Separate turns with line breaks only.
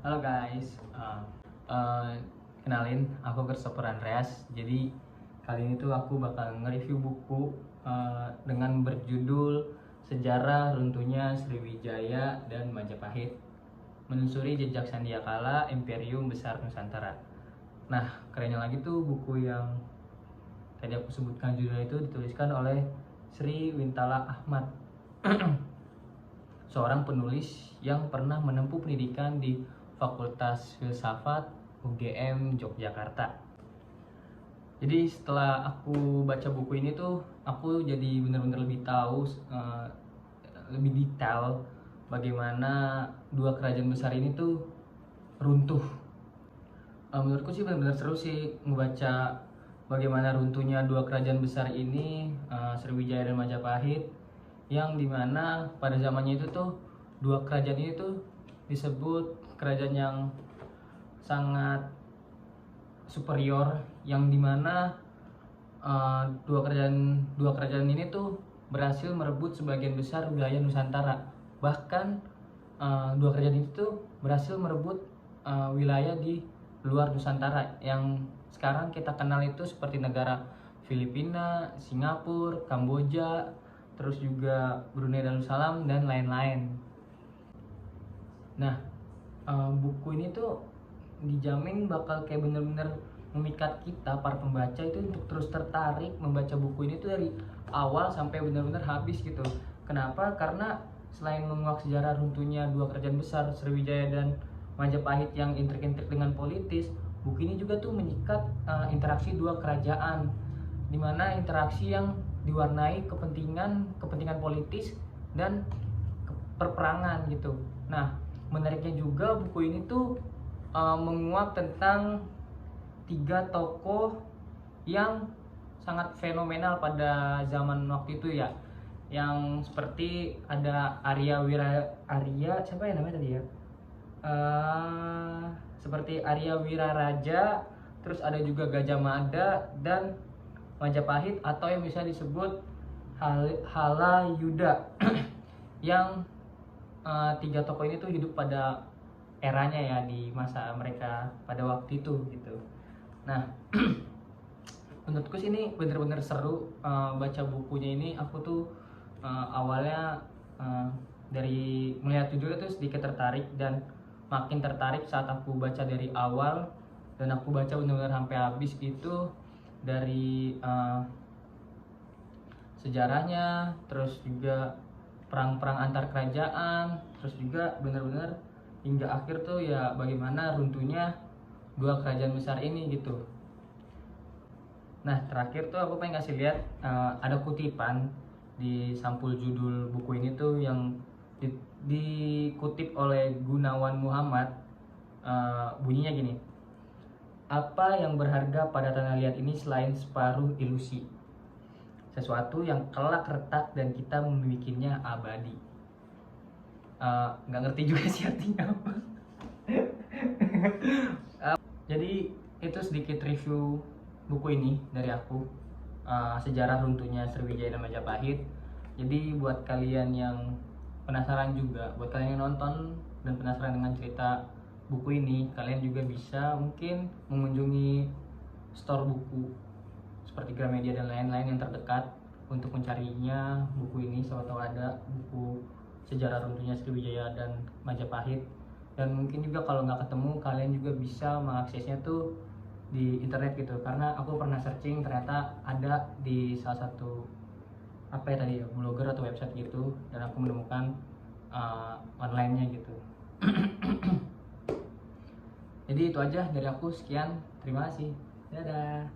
Halo guys, kenalin aku Christopher Andreas. Jadi kali ini tuh aku bakal nge-review buku dengan berjudul Sejarah Runtuhnya Sriwijaya dan Majapahit, Menelusuri Jejak Sandiakala Imperium Besar Nusantara. Nah, kerennya lagi tuh buku yang tadi aku sebutkan judulnya itu dituliskan oleh Sri Wintala Ahmad, seorang penulis yang pernah menempuh pendidikan di Fakultas Filsafat UGM Yogyakarta. Jadi setelah aku baca buku ini tuh aku jadi benar-benar lebih tahu lebih detail bagaimana dua kerajaan besar ini tuh runtuh. Menurutku sih benar-benar seru sih membaca bagaimana runtuhnya dua kerajaan besar ini, Sriwijaya dan Majapahit, yang dimana pada zamannya itu tuh dua kerajaan ini tuh disebut kerajaan yang sangat superior, yang dimana dua kerajaan ini tuh berhasil merebut sebagian besar wilayah Nusantara. Bahkan dua kerajaan itu tuh berhasil merebut wilayah di luar Nusantara yang sekarang kita kenal itu seperti negara Filipina, Singapura, Kamboja, terus juga Brunei Darussalam dan lain-lain. Nah, buku ini tuh dijamin bakal kayak bener-bener memikat kita para pembaca itu untuk terus tertarik membaca buku ini tuh dari awal sampai benar-benar habis gitu. Kenapa? Karena selain menguak sejarah runtuhnya dua kerajaan besar Sriwijaya dan Majapahit yang intrik-intrik dengan politis, buku ini juga tuh menyikat interaksi dua kerajaan, dimana interaksi yang diwarnai kepentingan politis dan perperangan gitu. Nah, menariknya juga buku ini tuh menguak tentang tiga tokoh yang sangat fenomenal pada zaman waktu itu ya, yang seperti ada siapa ya namanya tadi ya, seperti Arya Wiraraja, terus ada juga Gajah Mada dan Majapahit atau yang bisa disebut Halayuda yang tiga tokoh ini tuh hidup pada eranya ya, di masa mereka pada waktu itu gitu. Nah, menurutku sih ini bener-bener seru baca bukunya ini. Aku tuh awalnya dari melihat judulnya tuh sedikit tertarik dan makin tertarik saat aku baca dari awal, dan aku baca bener-bener sampai habis gitu, dari sejarahnya, terus juga perang-perang antar kerajaan, terus juga benar-benar hingga akhir tuh ya bagaimana runtuhnya dua kerajaan besar ini gitu. Nah, terakhir tuh aku pengen kasih lihat ada kutipan di sampul judul buku ini tuh yang dikutip oleh Gunawan Muhammad. Bunyinya gini: apa yang berharga pada tanah liat ini selain separuh ilusi, sesuatu yang kelak retak dan kita memilikinya abadi. Nggak ngerti juga sih artinya apa. Jadi itu sedikit review buku ini dari aku, sejarah runtuhnya Sriwijaya dan Majapahit. Jadi buat kalian yang penasaran juga, buat kalian yang nonton dan penasaran dengan cerita buku ini, kalian juga bisa mungkin mengunjungi store buku seperti Gramedia dan lain-lain yang terdekat untuk mencarinya buku ini. Siapa tahu ada buku sejarah runtuhnya Sriwijaya dan Majapahit. Dan mungkin juga kalau nggak ketemu, kalian juga bisa mengaksesnya tuh di internet gitu, karena aku pernah searching ternyata ada di salah satu apa ya tadi ya, blogger atau website gitu, dan aku menemukan online-nya gitu. Jadi itu aja dari aku, sekian, terima kasih, dadah.